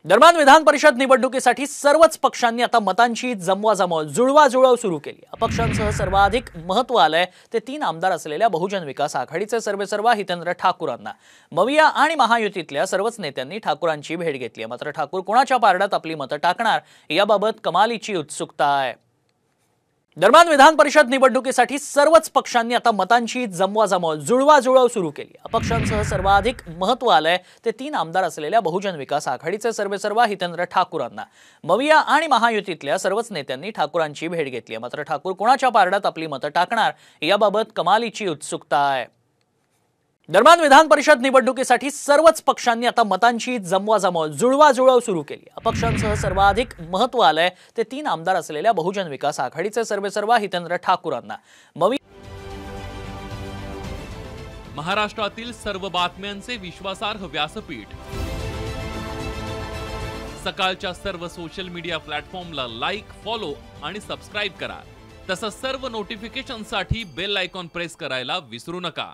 दरम्यान विधान परिषद निवडणुकीसाठी सर्वच पक्षांनी आता मतांची जमवाजमव जुळवाजुळव सुरू केली। अपक्षांसह सर्वाधिक महत्त्व आलंय ते 3 आमदार असलेल्या बहुजन विकास आघाडीचे सर्वेसर्वा हितेंद्र ठाकूरांना। मविया आणि महायुतीतल्या सर्वच नेत्यांनी ठाकूरांची भेट घेतली आहे। मात्र ठाकूर कोणाच्या पारड्यात आपली मतं टाकणार याबाबत कमालीची उत्सुकता आहे। दरम्यान विधान परिषद निवडणुकीसाठी सर्वच पक्षांनी आता मतांची जमवाजमव जुळवाजुळव सुरू केली। अपक्षांसह सर्वाधिक महत्त्व आलंय ते 3 आमदार असलेल्या बहुजन विकास आघाडीचे सर्वेसर्वा हितेंद्र ठाकूरांना। मविया आणि महायुतीतल्या सर्वच नेत्यांनी ठाकूरांची भेट घेतली आहे। मात्र ठाकूर कोणाच्या पारड्यात आपली मतं टाकणार याबाबत कमालीची उत्सुकता आहे। दरम्यान विधान परिषद निवडणुकीसाठी सर्वच पक्षांनी आता मतांची जमवाजमव जुळवाजुळव सुरू केली। अपक्षांसह सर्वाधिक महत्त्व आलंय ते 3 आमदार असलेल्या बहुजन विकास आघाडीचे सर्वेसर्वा हितेंद्र ठाकूरांना। महाराष्ट्रातील सर्व बातम्यांचे विश्वासार्ह व्यासपीठ, सकाळच्या सर्व सोशल मीडिया प्लॅटफॉर्मला लाईक, फॉलो आणि सबस्क्राईब करा। तसंच सर्व नोटिफिकेशनसाठी बेल आयकॉन प्रेस करायला विसरू नका।